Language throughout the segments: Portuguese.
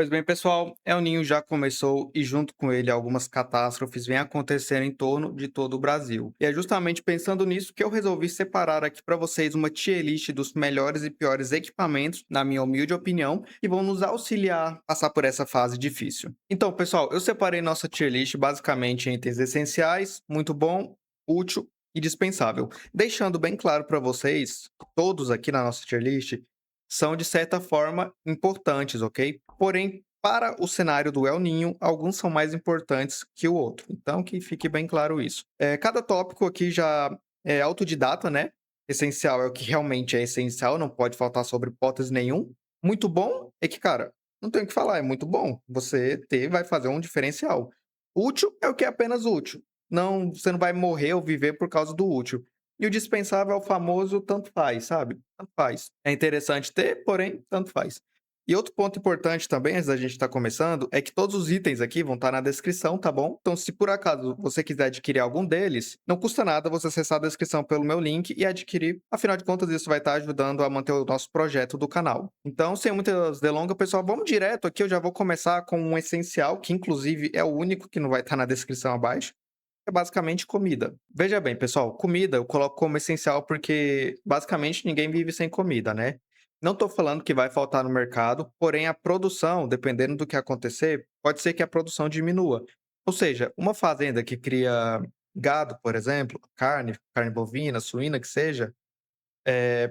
Pois bem, pessoal, El Ninho já começou e, junto com ele, algumas catástrofes vêm acontecendo em torno de todo o Brasil. E é justamente pensando nisso que eu resolvi separar aqui para vocês uma tier list dos melhores e piores equipamentos, na minha humilde opinião, que vão nos auxiliar a passar por essa fase difícil. Então, pessoal, eu separei nossa tier list basicamente em itens essenciais, muito bom, útil e dispensável. Deixando bem claro para vocês, todos aqui na nossa tier list são de certa forma importantes, ok? Porém, para o cenário do El Ninho, alguns são mais importantes que o outro. Então, que fique bem claro isso. Cada tópico aqui já é autodidata, né? Essencial é o que realmente é essencial, não pode faltar sobre hipótese nenhum. Muito bom é que, cara, não tem o que falar, é muito bom. Vai fazer um diferencial. Útil é o que é apenas útil. Não, você não vai morrer ou viver por causa do útil. E o dispensável é o famoso tanto faz, sabe? Tanto faz. É interessante ter, porém, tanto faz. E outro ponto importante também, antes da gente estar começando, é que todos os itens aqui vão estar na descrição, tá bom? Então, se por acaso você quiser adquirir algum deles, não custa nada você acessar a descrição pelo meu link e adquirir. Afinal de contas, isso vai estar ajudando a manter o nosso projeto do canal. Então, sem muitas delongas, pessoal, vamos direto aqui. Eu já vou começar com um essencial, que inclusive é o único que não vai estar na descrição abaixo. É basicamente comida. Veja bem, pessoal, comida eu coloco como essencial porque basicamente ninguém vive sem comida, né? Não estou falando que vai faltar no mercado, porém a produção, dependendo do que acontecer, pode ser que a produção diminua. Ou seja, uma fazenda que cria gado, por exemplo, carne bovina, suína, que seja,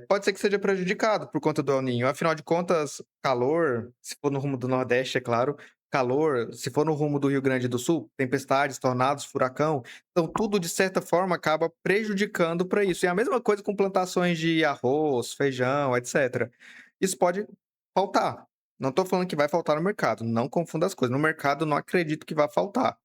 pode ser que seja prejudicado por conta do El Niño. Afinal de contas, calor, se for no rumo do Nordeste, é claro, calor, se for no rumo do Rio Grande do Sul, tempestades, tornados, furacão, então tudo de certa forma acaba prejudicando para isso. E a mesma coisa com plantações de arroz, feijão, etc. Isso pode faltar. Não estou falando que vai faltar no mercado, não confunda as coisas. No mercado, não acredito que vá faltar.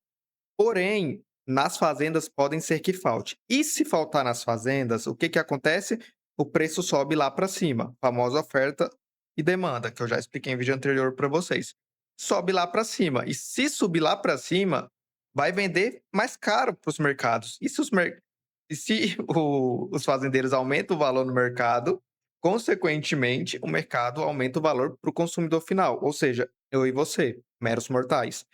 Porém, nas fazendas podem ser que falte. E se faltar nas fazendas, o que que acontece? O preço sobe lá para cima, famosa oferta e demanda, que eu já expliquei em vídeo anterior para vocês. Sobe lá para cima. E se subir lá para cima, vai vender mais caro para os mercados. E se os fazendeiros aumentam o valor no mercado, consequentemente, o mercado aumenta o valor para o consumidor final, ou seja, eu e você, meros mortais.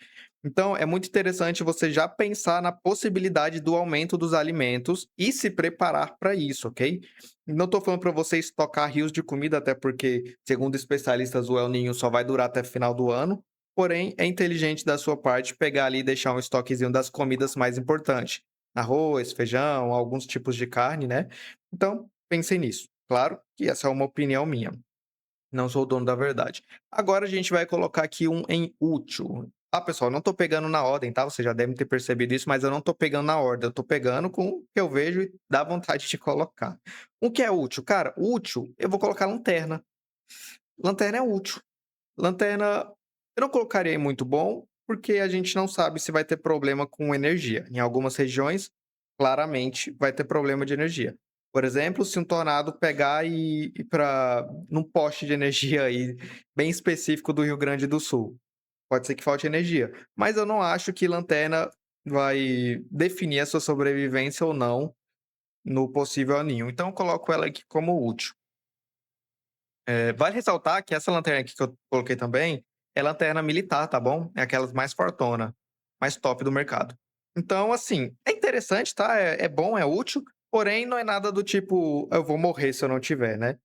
Então, é muito interessante você já pensar na possibilidade do aumento dos alimentos e se preparar para isso, ok? Não estou falando para você estocar rios de comida, até porque, segundo especialistas, o El Niño só vai durar até o final do ano. Porém, é inteligente da sua parte pegar ali e deixar um estoquezinho das comidas mais importantes. Arroz, feijão, alguns tipos de carne, né? Então, pensem nisso. Claro que essa é uma opinião minha. Não sou o dono da verdade. Agora a gente vai colocar aqui um em útil. Ah, pessoal, não tô pegando na ordem, tá? Vocês já devem ter percebido isso, mas eu não tô pegando na ordem. Eu tô pegando com o que eu vejo e dá vontade de colocar. O que é útil? Cara, útil, eu vou colocar lanterna. Lanterna é útil. Lanterna, eu não colocaria em muito bom, porque a gente não sabe se vai ter problema com energia. Em algumas regiões, claramente vai ter problema de energia. Por exemplo, se um tornado pegar e ir para num poste de energia aí bem específico do Rio Grande do Sul, pode ser que falte energia. Mas eu não acho que lanterna vai definir a sua sobrevivência ou não no possível aninho. Então eu coloco ela aqui como útil. Vale ressaltar que essa lanterna aqui que eu coloquei também é lanterna militar, tá bom? É aquelas mais fortona, mais top do mercado. Então, assim, é interessante, tá? É bom, é útil, porém não é nada do tipo, eu vou morrer se eu não tiver, né?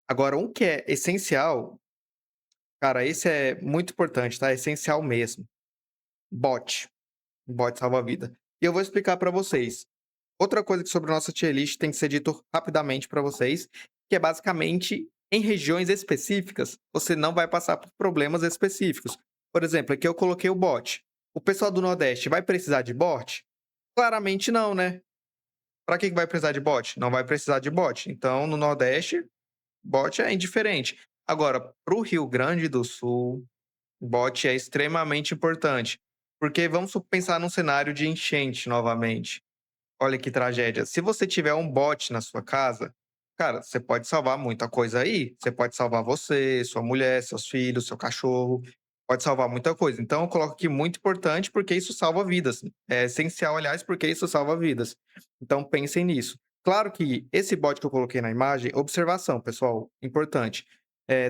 Agora, um que é essencial, cara, esse é muito importante, tá? É essencial mesmo. Bot. Bot salva-vida. E eu vou explicar pra vocês. Outra coisa que sobre a nossa tier list tem que ser dito rapidamente para vocês, que é basicamente em regiões específicas, você não vai passar por problemas específicos. Por exemplo, aqui eu coloquei o bot. O pessoal do Nordeste vai precisar de bot? Claramente não, né? Para que vai precisar de bot? Não vai precisar de bot. Então, no Nordeste, bot é indiferente. Agora, para o Rio Grande do Sul, bot é extremamente importante. Porque vamos pensar num cenário de enchente novamente. Olha que tragédia. Se você tiver um bot na sua casa, cara, você pode salvar muita coisa aí. Você pode salvar você, sua mulher, seus filhos, seu cachorro. Pode salvar muita coisa. Então, eu coloco aqui muito importante porque isso salva vidas. É essencial, aliás, porque isso salva vidas. Então, pensem nisso. Claro que esse bot que eu coloquei na imagem, observação, pessoal, importante.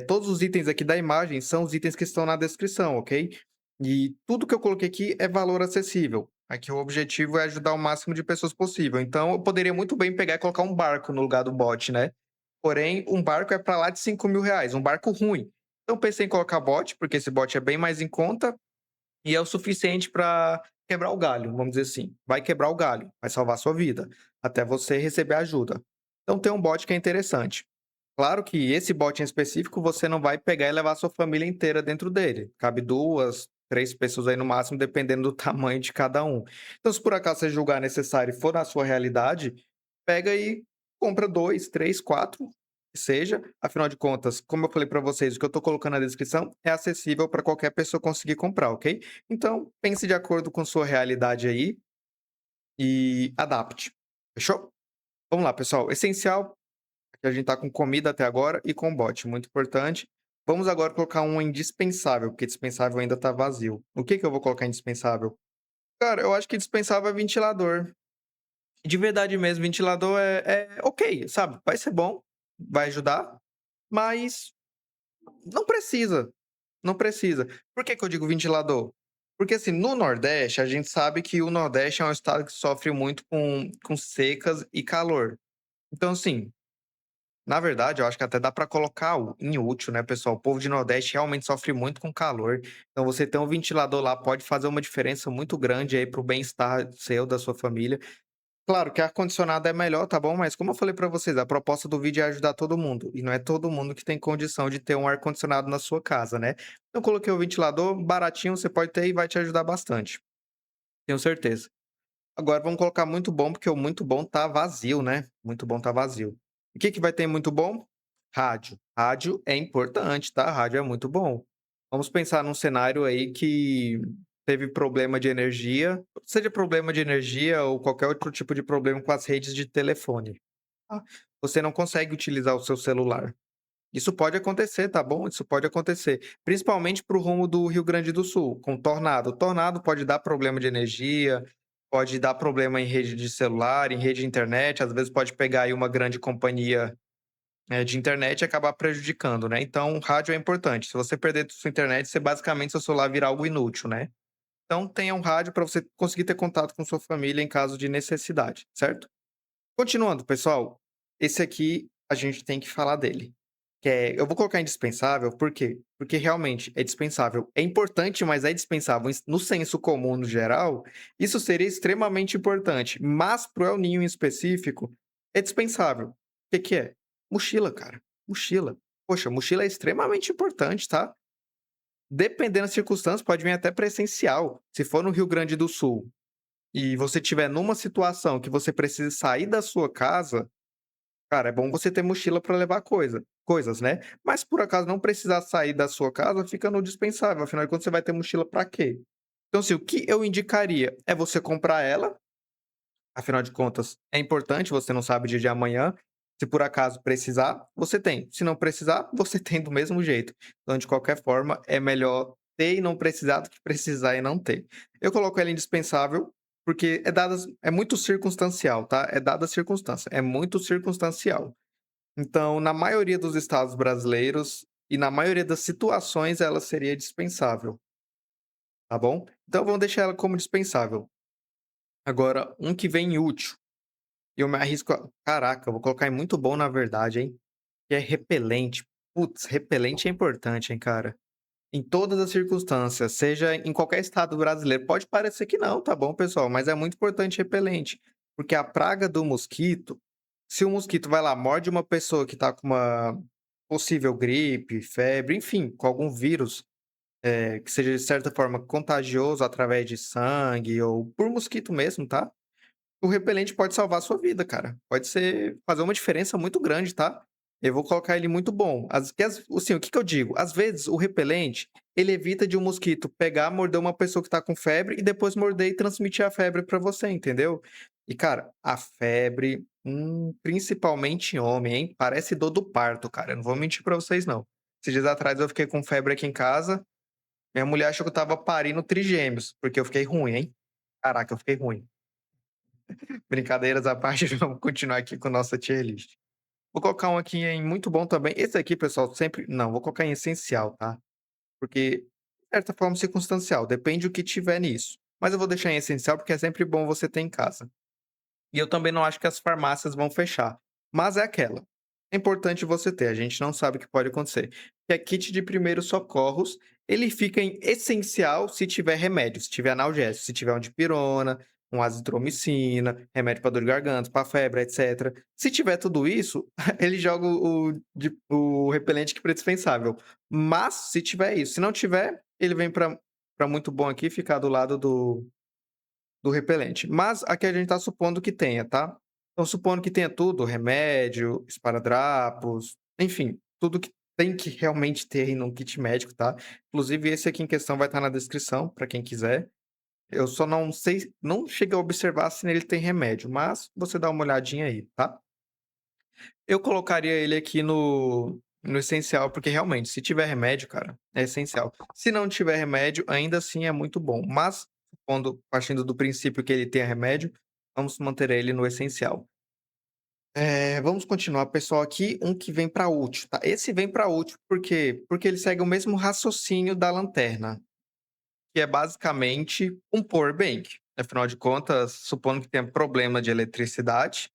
Todos os itens aqui da imagem são os itens que estão na descrição, ok? E tudo que eu coloquei aqui é valor acessível. Aqui o objetivo é ajudar o máximo de pessoas possível. Então eu poderia muito bem pegar e colocar um barco no lugar do bot, né? Porém, um barco é para lá de R$ 5.000, um barco ruim. Então pensei em colocar bot, porque esse bot é bem mais em conta e é o suficiente para quebrar o galho, vamos dizer assim. Vai quebrar o galho, vai salvar a sua vida, até você receber ajuda. Então tem um bot que é interessante. Claro que esse bot em específico você não vai pegar e levar a sua família inteira dentro dele. Cabe 2, 3 pessoas aí no máximo, dependendo do tamanho de cada um. Então, se por acaso você julgar necessário e for na sua realidade, pega e compra 2, 3, 4, que seja. Afinal de contas, como eu falei para vocês, o que eu estou colocando na descrição é acessível para qualquer pessoa conseguir comprar, ok? Então, pense de acordo com sua realidade aí e adapte. Fechou? Vamos lá, pessoal. Essencial que a gente tá com comida até agora e com bot, muito importante. Vamos agora colocar um indispensável, porque dispensável ainda tá vazio. O que que eu vou colocar indispensável? Cara, eu acho que dispensável é ventilador. De verdade mesmo, ventilador é ok, sabe? Vai ser bom, vai ajudar, mas não precisa. Não precisa. Por que que eu digo ventilador? Porque assim, no Nordeste, a gente sabe que o Nordeste é um estado que sofre muito com secas e calor. Então, assim, na verdade, eu acho que até dá para colocar em útil, né, pessoal? O povo de Nordeste realmente sofre muito com calor. Então, você ter um ventilador lá pode fazer uma diferença muito grande aí para o bem-estar seu, da sua família. Claro que ar-condicionado é melhor, tá bom? Mas como eu falei para vocês, a proposta do vídeo é ajudar todo mundo. E não é todo mundo que tem condição de ter um ar-condicionado na sua casa, né? Então, eu coloquei o ventilador baratinho, você pode ter e vai te ajudar bastante. Tenho certeza. Agora vamos colocar muito bom, porque o muito bom tá vazio, né? Muito bom tá vazio. O que que vai ter muito bom? Rádio. Rádio é importante, tá? Rádio é muito bom. Vamos pensar num cenário aí que teve problema de energia, seja problema de energia ou qualquer outro tipo de problema com as redes de telefone. Tá? Você não consegue utilizar o seu celular. Isso pode acontecer, tá bom? Isso pode acontecer, principalmente para o rumo do Rio Grande do Sul, com tornado. Tornado pode dar problema de energia, pode dar problema em rede de celular, em rede de internet, às vezes pode pegar aí uma grande companhia, de internet e acabar prejudicando, né. Então, rádio é importante, se você perder sua internet, você basicamente seu celular vira algo inútil, né. Então tenha um rádio para você conseguir ter contato com sua família em caso de necessidade, certo? Continuando, pessoal, esse aqui a gente tem que falar dele. Eu vou colocar indispensável, por quê? Porque realmente é dispensável. É importante, mas é dispensável. No senso comum, no geral, isso seria extremamente importante. Mas para o El Niño em específico, é dispensável. O que que é? Mochila, cara. Mochila. Poxa, mochila é extremamente importante, tá? Dependendo das circunstâncias, pode vir até para essencial. Se for no Rio Grande do Sul e você tiver numa situação que você precisa sair da sua casa, cara, é bom você ter mochila para levar coisas, né. Mas por acaso não precisar sair da sua casa, fica no dispensável, afinal de contas você vai ter mochila para quê? Então assim, o que eu indicaria é você comprar ela. Afinal de contas, é importante, você não sabe o dia de amanhã. Se por acaso precisar, você tem. Se não precisar, você tem do mesmo jeito. Então, de qualquer forma, é melhor ter e não precisar do que precisar e não ter. Eu coloco ela indispensável, porque é muito circunstancial, tá? É dada a circunstância, é muito circunstancial. Então, na maioria dos estados brasileiros e na maioria das situações, ela seria dispensável, tá bom? Então, vamos deixar ela como dispensável. Agora, um que vem útil. E eu me arrisco caraca, eu vou colocar em muito bom na verdade, hein, que é repelente. Putz, repelente é importante, hein, cara. Em todas as circunstâncias, seja em qualquer estado brasileiro. Pode parecer que não, tá bom, pessoal, mas é muito importante repelente, porque a praga do mosquito, se o mosquito vai lá, morde uma pessoa que tá com uma possível gripe, febre, enfim, com algum vírus, que seja de certa forma contagioso através de sangue ou por mosquito mesmo, tá? O repelente pode salvar a sua vida, cara. Pode fazer uma diferença muito grande, tá. Eu vou colocar ele muito bom. Assim, o que que eu digo? Às vezes, o repelente, ele evita de um mosquito pegar, morder uma pessoa que tá com febre e depois morder e transmitir a febre pra você, entendeu. E, cara, a febre, principalmente em homem, hein, parece dor do parto, cara, eu não vou mentir pra vocês não. Esses dias atrás eu fiquei com febre aqui em casa, minha mulher achou que eu estava parindo trigêmeos, porque eu fiquei ruim, hein. Caraca, eu fiquei ruim. Brincadeiras à parte, vamos continuar aqui com nossa tier list. Vou colocar um aqui em muito bom também. Esse aqui, pessoal, sempre não, vou colocar em essencial, tá? Porque, de certa forma, circunstancial, depende do que tiver nisso. Mas eu vou deixar em essencial, porque é sempre bom você ter em casa. E eu também não acho que as farmácias vão fechar. Mas é aquela. É importante você ter, a gente não sabe o que pode acontecer. Que é kit de primeiros socorros, ele fica em essencial se tiver remédio, se tiver analgésico, se tiver um dipirona, um azitromicina, remédio para dor de garganta, para febre, etc. Se tiver tudo isso, ele joga o repelente que para dispensável. Mas se tiver isso, se não tiver, ele vem para muito bom aqui, ficar do lado do repelente. Mas aqui a gente tá supondo que tenha, tá? Então supondo que tenha tudo, remédio, esparadrapos, enfim, tudo que tem que realmente ter aí num kit médico, tá? Inclusive esse aqui em questão vai estar na descrição para quem quiser. Eu só não sei, não cheguei a observar se nele tem remédio, mas você dá uma olhadinha aí, tá? Eu colocaria ele aqui no essencial, porque realmente, se tiver remédio, cara, é essencial. Se não tiver remédio, ainda assim é muito bom. Mas, partindo do princípio que ele tenha remédio, vamos manter ele no essencial. Vamos continuar, pessoal, aqui, um que vem para útil, tá? Esse vem para útil por quê? Porque ele segue o mesmo raciocínio da lanterna, que é basicamente um power bank. Afinal de contas, supondo que tenha problema de eletricidade,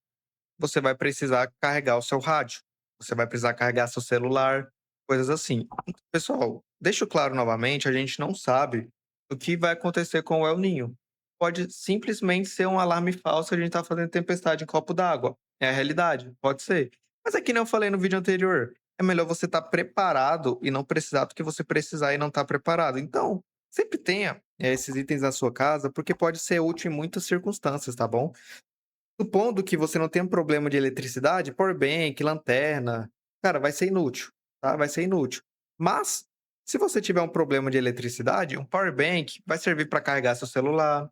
você vai precisar carregar o seu rádio, você vai precisar carregar seu celular, coisas assim. Pessoal, deixo claro novamente, a gente não sabe o que vai acontecer com o El Ninho. Pode simplesmente ser um alarme falso que a gente está fazendo tempestade em copo d'água. É a realidade, pode ser. Mas é que nem eu falei no vídeo anterior, é melhor você estar preparado e não precisar do que você precisar e não estar preparado. Então, sempre tenha esses itens na sua casa, porque pode ser útil em muitas circunstâncias, tá bom? Supondo que você não tenha um problema de eletricidade, powerbank, lanterna, cara, vai ser inútil, tá? Vai ser inútil. Mas, se você tiver um problema de eletricidade, um powerbank vai servir para carregar seu celular,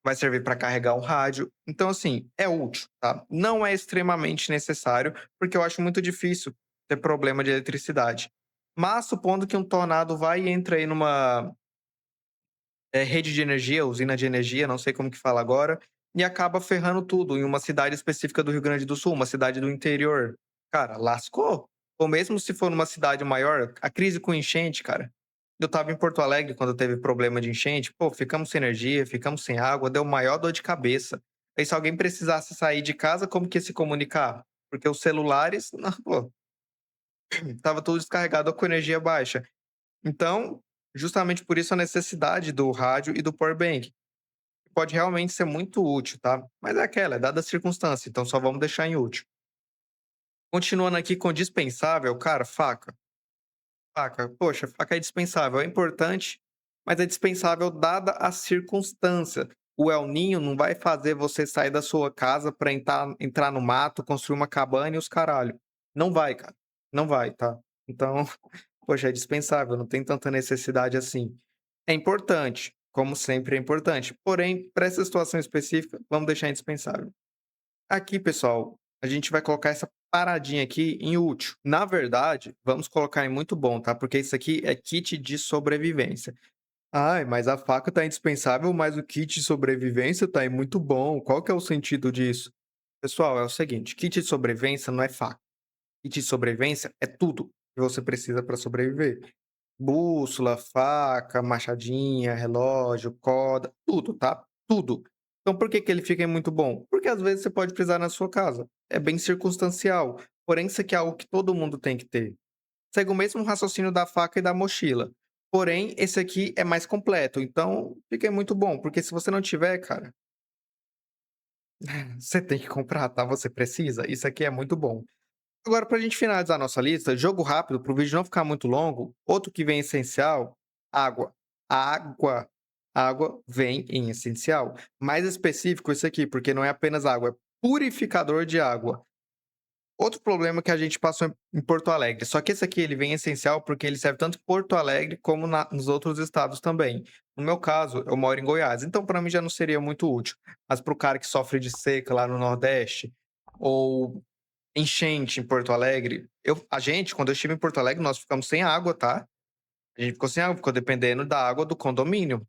vai servir para carregar um rádio. Então, assim, é útil, tá? Não é extremamente necessário, porque eu acho muito difícil ter problema de eletricidade. Mas, supondo que um tornado vai e entra aí numa rede de energia, usina de energia, não sei como que fala agora, e acaba ferrando tudo em uma cidade específica do Rio Grande do Sul, uma cidade do interior. Cara, lascou. Ou mesmo se for numa cidade maior, a crise com enchente, cara. Eu estava em Porto Alegre quando teve problema de enchente, pô, ficamos sem energia, ficamos sem água, deu maior dor de cabeça. Aí se alguém precisasse sair de casa, como que ia se comunicar? Porque os celulares, não, pô, tava tudo descarregado com energia baixa. Então, justamente por isso a necessidade do rádio e do powerbank. Pode realmente ser muito útil, tá? Mas é aquela, é dada a circunstância, então só vamos deixar em útil. Continuando aqui com dispensável, cara, faca. Faca, poxa, faca é dispensável, é importante, mas é dispensável dada a circunstância. O El Ninho não vai fazer você sair da sua casa para entrar no mato, construir uma cabana e os caralho. Não vai, cara. Não vai, tá? Então, poxa, é dispensável, não tem tanta necessidade assim. É importante, como sempre é importante, porém, para essa situação específica, vamos deixar indispensável. Aqui, pessoal, a gente vai colocar essa paradinha aqui em útil. Na verdade, vamos colocar em muito bom, tá? Porque isso aqui é kit de sobrevivência. Ai, mas a faca tá indispensável, mas o kit de sobrevivência tá em muito bom. Qual que é o sentido disso? Pessoal, é o seguinte, kit de sobrevivência não é faca. Kit de sobrevivência é tudo que você precisa para sobreviver. Bússola, faca, machadinha, relógio, corda, tudo, tá? Tudo. Então por que que ele fica muito bom? Porque às vezes você pode precisar na sua casa. É bem circunstancial. Porém, isso aqui é algo que todo mundo tem que ter. Segue o mesmo raciocínio da faca e da mochila. Porém, esse aqui é mais completo. Então, fica muito bom. Porque se você não tiver, cara, você tem que comprar, tá? Você precisa. Isso aqui é muito bom. Agora, para a gente finalizar a nossa lista, jogo rápido, para o vídeo não ficar muito longo, outro que vem essencial, água. Água. Água vem em essencial. Mais específico isso aqui, porque não é apenas água, é purificador de água. Outro problema que a gente passou em Porto Alegre, só que esse aqui ele vem em essencial porque ele serve tanto em Porto Alegre como nos outros estados também. No meu caso, eu moro em Goiás, então para mim já não seria muito útil. Mas para o cara que sofre de seca lá no Nordeste, ou enchente em Porto Alegre. A gente, quando eu estive em Porto Alegre, nós ficamos sem água, tá? A gente ficou sem água, ficou dependendo da água do condomínio.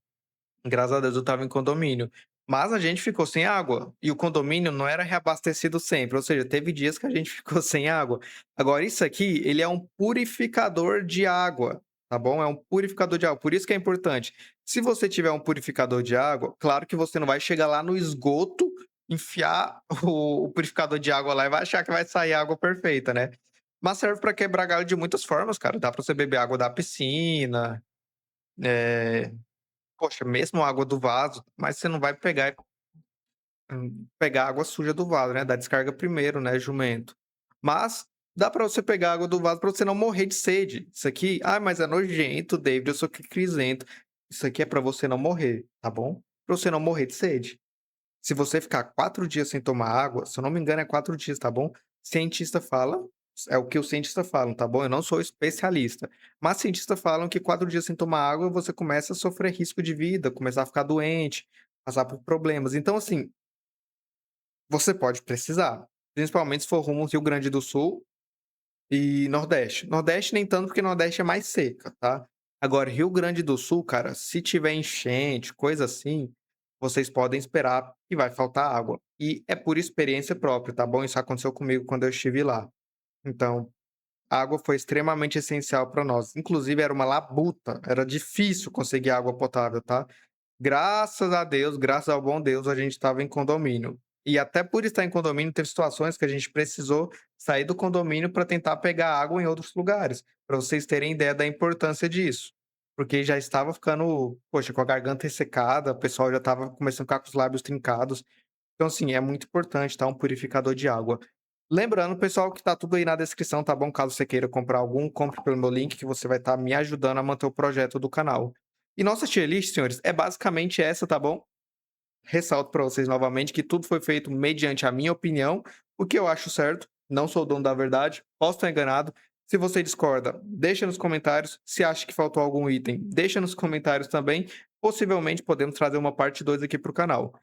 Graças a Deus eu estava em condomínio. Mas a gente ficou sem água e o condomínio não era reabastecido sempre, ou seja, teve dias que a gente ficou sem água. Agora isso aqui, ele é um purificador de água, tá bom? É um purificador de água, por isso que é importante. Se você tiver um purificador de água, claro que você não vai chegar lá no esgoto, enfiar o purificador de água lá e vai achar que vai sair água perfeita, né? Mas serve para quebrar galho de muitas formas, cara. Dá para você beber água da piscina, eh, poxa, mesmo água do vaso, mas você não vai pegar a água suja do vaso, né, da descarga primeiro, né, jumento. Mas dá pra você pegar água do vaso pra você não morrer de sede. Isso aqui: "Ah, mas é nojento, David, eu sou cri-crisento". Isso aqui é pra você não morrer, tá bom? Pra você não morrer de sede. Se você ficar 4 dias sem tomar água, se eu não me engano é 4 dias, tá bom? Cientista fala é o que os cientistas falam, tá bom? Eu não sou especialista, mas cientistas falam que 4 dias sem tomar água, você começa a sofrer risco de vida, começar a ficar doente, passar por problemas. Então, assim, você pode precisar, principalmente se for rumo Rio Grande do Sul e Nordeste. Nordeste nem tanto, porque Nordeste é mais seca, tá. Agora Rio Grande do Sul, cara, se tiver enchente, coisa assim, vocês podem esperar que vai faltar água. E é por experiência própria, tá bom? Isso aconteceu comigo quando eu estive lá. Então, a água foi extremamente essencial para nós. Inclusive era uma labuta, era difícil conseguir água potável, tá. Graças a Deus, graças ao bom Deus, a gente estava em condomínio. E até por estar em condomínio, teve situações que a gente precisou sair do condomínio para tentar pegar água em outros lugares, para vocês terem ideia da importância disso. Porque já estava ficando, poxa, com a garganta ressecada, o pessoal já estava começando a ficar com os lábios trincados. Então, assim, é muito importante, tá, um purificador de água. Lembrando, pessoal, que tá tudo aí na descrição, tá bom? Caso você queira comprar algum, compre pelo meu link que você vai estar me ajudando a manter o projeto do canal. E nossa tier list, senhores, é basicamente essa, tá bom? Ressalto para vocês novamente que tudo foi feito mediante a minha opinião, o que eu acho certo, não sou o dono da verdade, posso estar enganado. Se você discorda, deixa nos comentários. Se acha que faltou algum item, deixa nos comentários também. Possivelmente podemos trazer uma parte 2 aqui para o canal.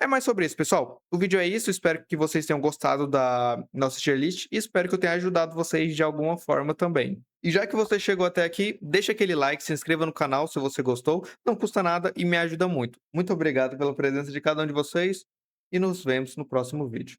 É mais sobre isso, pessoal. O vídeo é isso. Espero que vocês tenham gostado da nossa tier list e espero que eu tenha ajudado vocês de alguma forma também. E já que você chegou até aqui, deixa aquele like, se inscreva no canal se você gostou. Não custa nada e me ajuda muito. Muito obrigado pela presença de cada um de vocês e nos vemos no próximo vídeo.